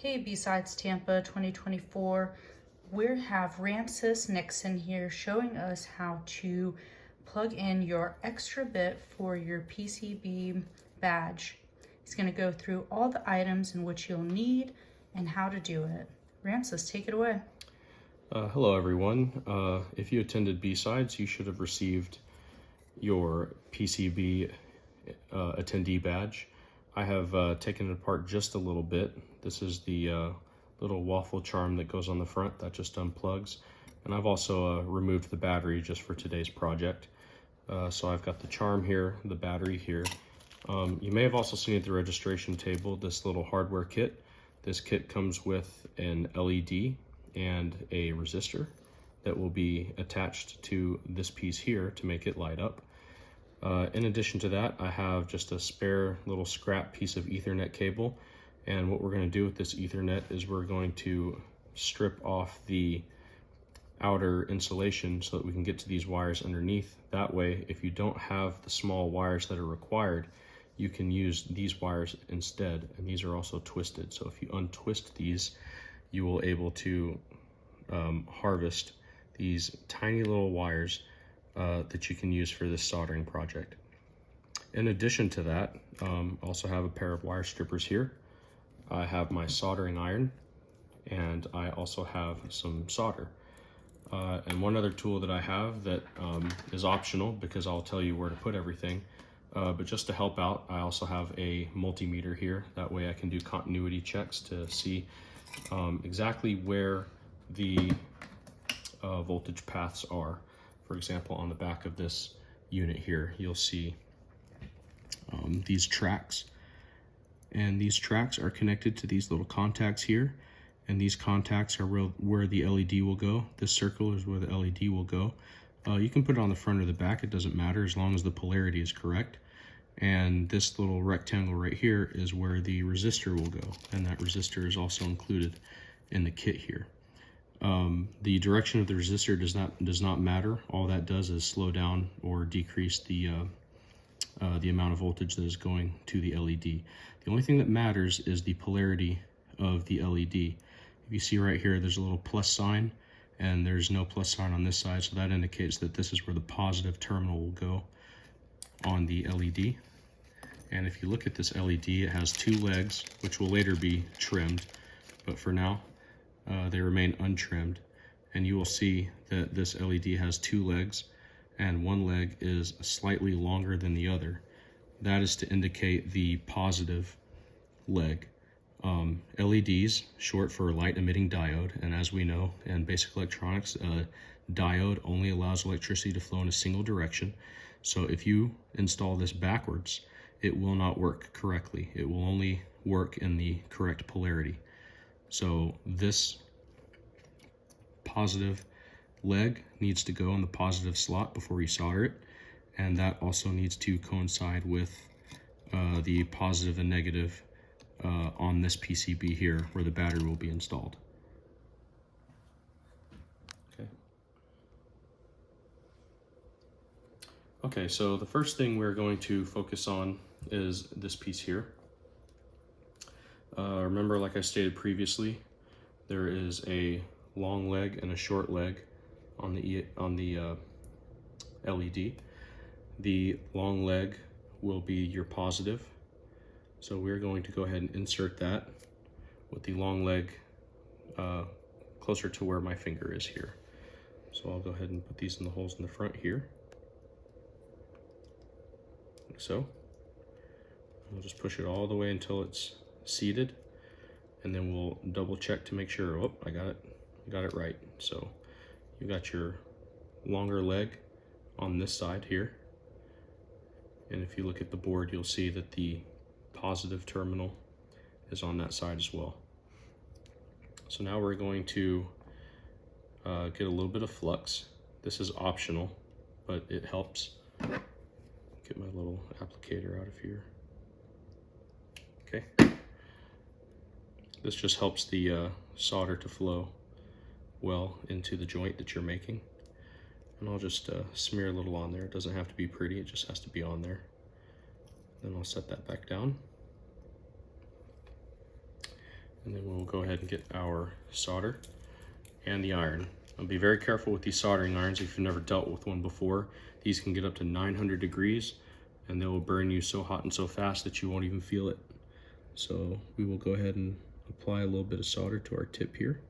Hey, BSides Tampa 2024. We have Ramses Nixon here showing us how to plug in your extra bit for your PCB badge. He's going to go through all the items in which you'll need and how to do it. Ramses, take it away. Hello everyone. If you attended BSides, you should have received your PCB attendee badge. I have taken it apart just a little bit. This is the little waffle charm that goes on the front that just unplugs. And I've also removed the battery just for today's project. So I've got the charm here, the battery here. You may have also seen at the registration table this little hardware kit. This kit comes with an LED and a resistor that will be attached to this piece here to make it light up. In addition to that, I have just a spare little scrap piece of Ethernet cable, and what we're going to do with this Ethernet is we're going to strip off the outer insulation so that we can get to these wires underneath. That way, if you don't have the small wires that are required, you can use these wires instead, and these are also twisted. So if you untwist these, you will able to harvest these tiny little wires that you can use for this soldering project. In addition to that, I also have a pair of wire strippers here. I have my soldering iron, and I also have some solder. And one other tool that I have that is optional because I'll tell you where to put everything. But just to help out, I also have a multimeter here. That way I can do continuity checks to see exactly where the voltage paths are. For example, on the back of this unit here, you'll see these tracks. And these tracks are connected to these little contacts here. And these contacts are where the LED will go. This circle is where the LED will go. You can put it on the front or the back, it doesn't matter as long as the polarity is correct. And this little rectangle right here is where the resistor will go. And that resistor is also included in the kit here. The direction of the resistor does not matter. All that does is slow down or decrease the amount of voltage that is going to the LED. The only thing that matters is the polarity of the LED. If you see right here, there's a little plus sign, and there's no plus sign on this side, so that indicates that this is where the positive terminal will go on the LED. And if you look at this LED, it has two legs, which will later be trimmed, but for now, they remain untrimmed. And you will see that this LED has two legs, and one leg is slightly longer than the other. That is to indicate the positive leg. LEDs, short for light emitting diode, and as we know in basic electronics, diode only allows electricity to flow in a single direction. So if you install this backwards, it will not work correctly. It will only work in the correct polarity. So this positive leg needs to go in the positive slot before you solder it, and that also needs to coincide with the positive and negative on this PCB here where the battery will be installed. Okay, so the first thing we're going to focus on is this piece here. Remember, like I stated previously, there is a long leg and a short leg on the LED. The long leg will be your positive. So we're going to go ahead and insert that with the long leg closer to where my finger is here. So I'll go ahead and put these in the holes in the front here. Like so. We'll just push it all the way until it's seated, and then we'll double check to make sure, oh, I got it right. So you got your longer leg on this side here. And if you look at the board, you'll see that the positive terminal is on that side as well. So now we're going to get a little bit of flux. This is optional, but it helps. Get my little applicator out of here. Okay. This just helps the solder to flow well into the joint that you're making. And I'll just smear a little on there. It doesn't have to be pretty, it just has to be on there. Then I'll set that back down. And then we'll go ahead and get our solder and the iron. I'll be very careful with these soldering irons if you've never dealt with one before. These can get up to 900 degrees and they will burn you so hot and so fast that you won't even feel it. So we will go ahead and apply a little bit of solder to our tip here.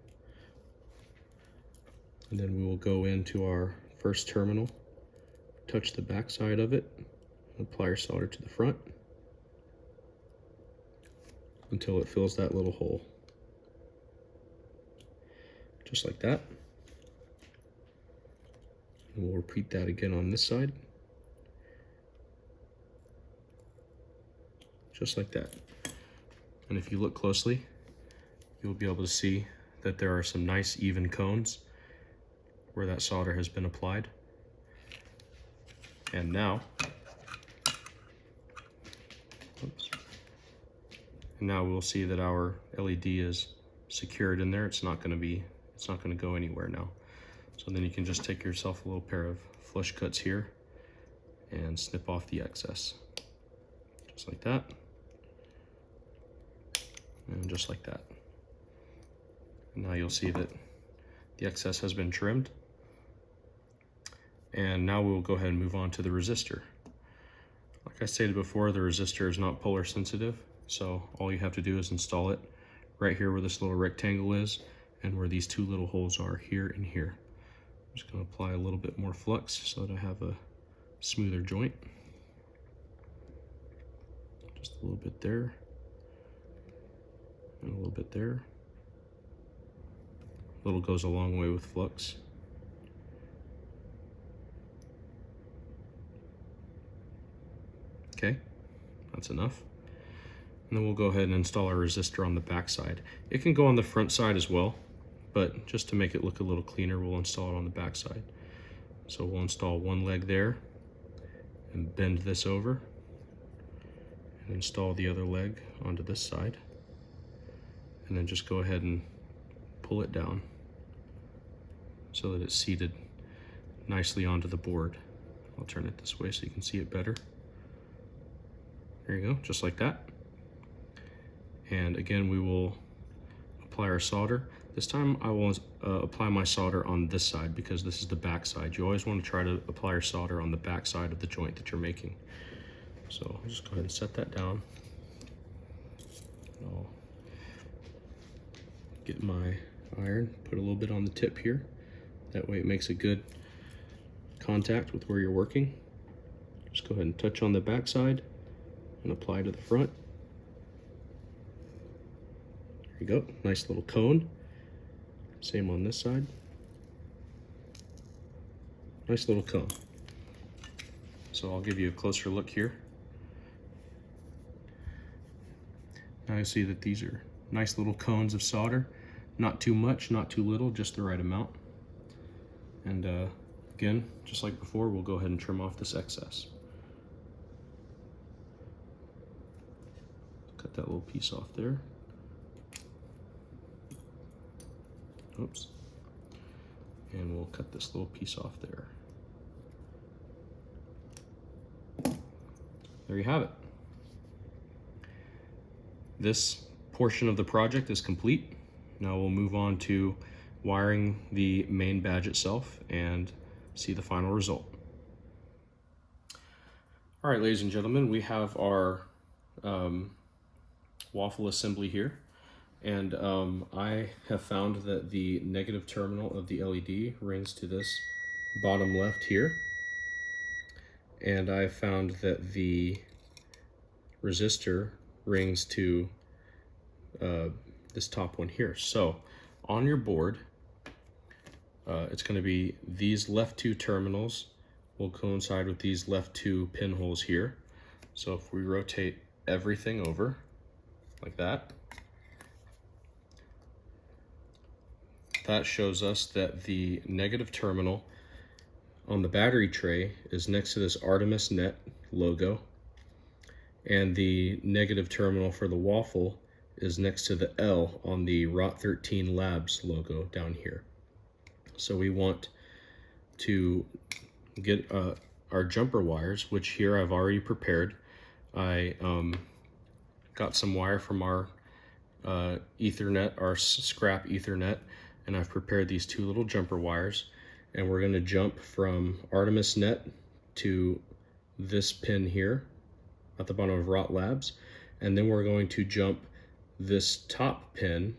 And then we will go into our first terminal, touch the back side of it, apply our solder to the front until it fills that little hole. Just like that. And we'll repeat that again on this side. Just like that. And if you look closely, you'll be able to see that there are some nice even cones where that solder has been applied. And now, we'll see that our LED is secured in there. It's not going to go anywhere now. So then you can just take yourself a little pair of flush cuts here and snip off the excess. Just like that. And just like that. And now you'll see that the excess has been trimmed. And now we'll go ahead and move on to the resistor. Like I stated before, the resistor is not polar sensitive, so all you have to do is install it right here where this little rectangle is and where these two little holes are, here and here. I'm just going to apply a little bit more flux so that I have a smoother joint. Just a little bit there, and a little bit there. A little goes a long way with flux. Okay, that's enough. And then we'll go ahead and install our resistor on the back side. It can go on the front side as well, but just to make it look a little cleaner, we'll install it on the back side. So we'll install one leg there and bend this over and install the other leg onto this side. And then just go ahead and pull it down so that it's seated nicely onto the board. I'll turn it this way so you can see it better. There you go, just like that. And again, we will apply our solder. This time I will apply my solder on this side because this is the back side. You always want to try to apply your solder on the back side of the joint that you're making. So I'll just go ahead and set that down. I'll get my iron, put a little bit on the tip here. That way it makes a good contact with where you're working. Just go ahead and touch on the back side and apply to the front. There you go, nice little cone. Same on this side. Nice little cone. So I'll give you a closer look here. Now you see that these are nice little cones of solder. Not too much, not too little, just the right amount. And again, just like before, we'll go ahead and trim off this excess. Cut that little piece off there. Oops. And we'll cut this little piece off there. There you have it. This portion of the project is complete. Now we'll move on to wiring the main badge itself and see the final result. All right, ladies and gentlemen, we have our waffle assembly here. And I have found that the negative terminal of the LED rings to this bottom left here. And I found that the resistor rings to this top one here. So on your board, it's going to be these left two terminals will coincide with these left two pinholes here. So if we rotate everything over like that, that shows us that the negative terminal on the battery tray is next to this Artemis Net logo, and the negative terminal for the waffle is next to the L on the Rot 13 Labs logo down here. So we want to get our jumper wires, which here I've already prepared. I got some wire from our Ethernet, our scrap Ethernet, and I've prepared these two little jumper wires, and we're going to jump from Artemis Net to this pin here at the bottom of Rot Labs, and then we're going to jump this top pin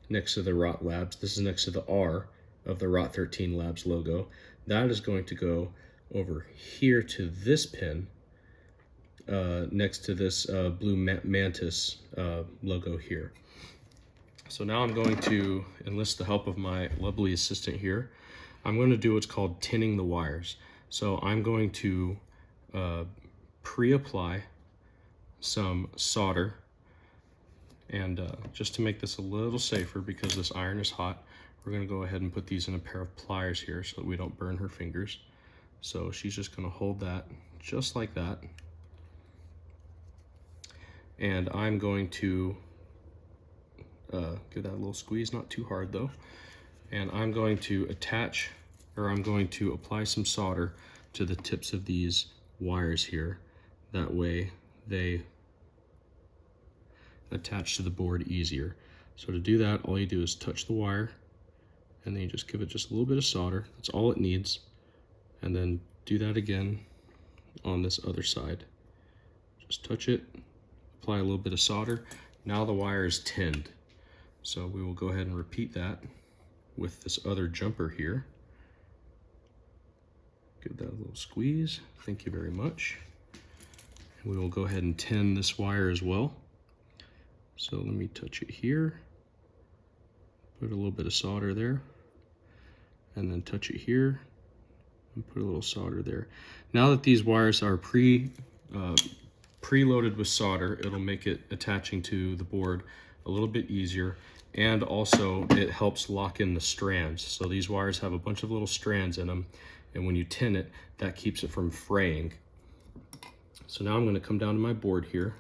next to the Rot Labs. This is next to the R of the Rot 13 Labs logo. That is going to go over here to this pin next to this blue mantis logo here. So now I'm going to enlist the help of my lovely assistant here. I'm going to do what's called tinning the wires. So I'm going to pre-apply some solder, and just to make this a little safer, because this iron is hot, we're going to go ahead and put these in a pair of pliers here so that we don't burn her fingers. So she's just going to hold that just like that, and I'm going to give that a little squeeze, not too hard though, and I'm going to attach, or I'm going to apply some solder to the tips of these wires here. That way they attach to the board easier. So to do that, all you do is touch the wire, and then you just give it just a little bit of solder. That's all it needs. And then do that again on this other side. Just touch it, apply a little bit of solder. Now the wire is tinned. So we will go ahead and repeat that with this other jumper here. Give that a little squeeze. Thank you very much. And we will go ahead and tin this wire as well. So let me touch it here, put a little bit of solder there, and then touch it here and put a little solder there. Now that these wires are preloaded with solder, it'll make it attaching to the board a little bit easier, and also it helps lock in the strands. So these wires have a bunch of little strands in them, and when you tin it, that keeps it from fraying. So now I'm going to come down to my board here.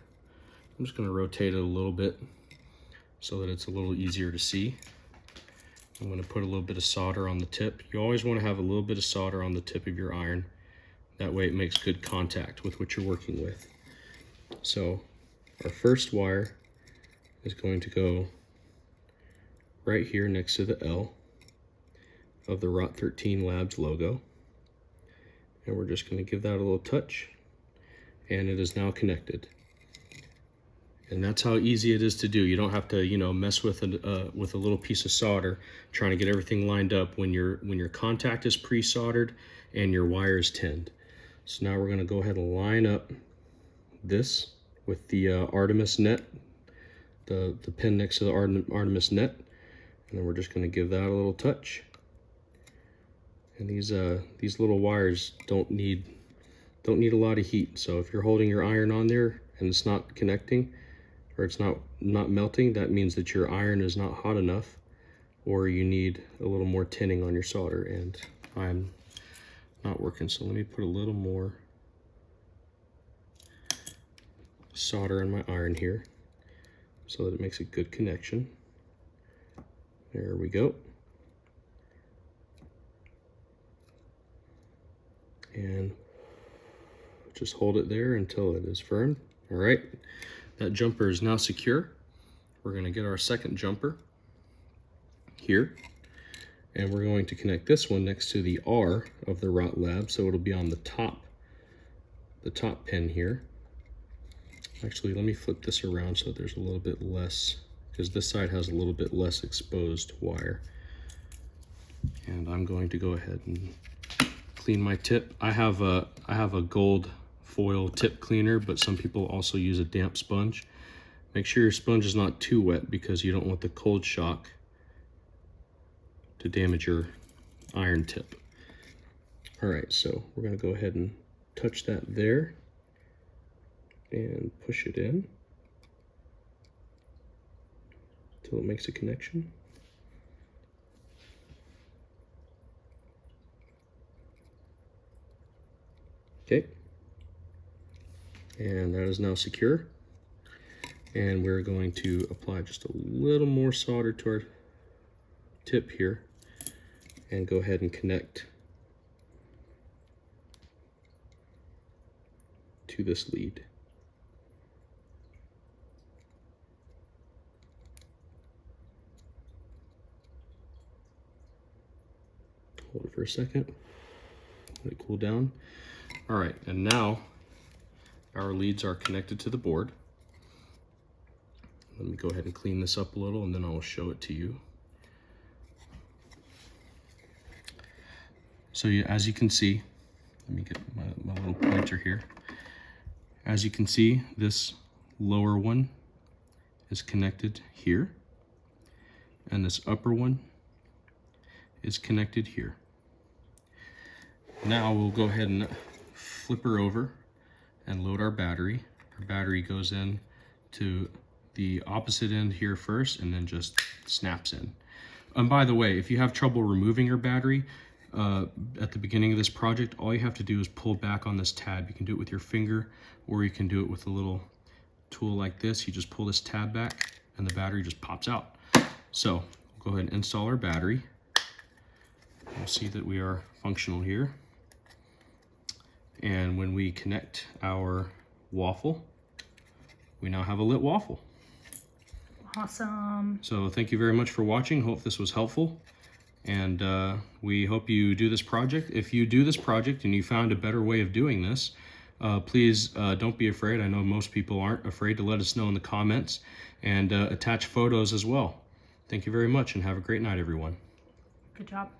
I'm just going to rotate it a little bit so that it's a little easier to see. I'm going to put a little bit of solder on the tip. You always want to have a little bit of solder on the tip of your iron. That way it makes good contact with what you're working with. So our first wire is going to go right here next to the L of the Rot 13 Labs logo. And we're just going to give that a little touch, and it is now connected. And that's how easy it is to do. You don't have to, you know, mess with a little piece of solder trying to get everything lined up when your contact is pre-soldered and your wire is tinned. So now we're going to go ahead and line up this with the Artemis net, the pin next to the Artemis net, and then we're just going to give that a little touch. And these little wires don't need a lot of heat. So if you're holding your iron on there and it's not connecting, or it's not melting, that means that your iron is not hot enough, or you need a little more tinning on your solder, and I'm not working. So let me put a little more solder in my iron here so that it makes a good connection. There we go. And just hold it there until it is firm. All right. That jumper is now secure. We're going to get our second jumper here, and we're going to connect this one next to the R of the Rot Lab, so it'll be on the top pin here. Actually, let me flip this around so there's a little bit less, because this side has a little bit less exposed wire. And I'm going to go ahead and clean my tip. I have a gold foil tip cleaner, but some people also use a damp sponge. Make sure your sponge is not too wet, because you don't want the cold shock to damage your iron tip. All right, so we're going to go ahead and touch that there and push it in until it makes a connection. Okay. And that is now secure. And we're going to apply just a little more solder to our tip here and go ahead and connect to this lead. Hold it for a second. Let it cool down. All right, and now our leads are connected to the board. Let me go ahead and clean this up a little, and then I will show it to you. So as you can see, let me get my little pointer here. As you can see, this lower one is connected here, and this upper one is connected here. Now we'll go ahead and flip her over and load our battery. Our battery goes in to the opposite end here first and then just snaps in. And by the way, if you have trouble removing your battery at the beginning of this project, all you have to do is pull back on this tab. You can do it with your finger, or you can do it with a little tool like this. You just pull this tab back and the battery just pops out. So we'll go ahead and install our battery. You'll see that we are functional here. And when we connect our waffle, we now have a lit waffle. Awesome. So thank you very much for watching. Hope this was helpful. And we hope you do this project. If you do this project and you found a better way of doing this, please don't be afraid. I know most people aren't afraid to let us know in the comments, and attach photos as well. Thank you very much, and have a great night, everyone. Good job.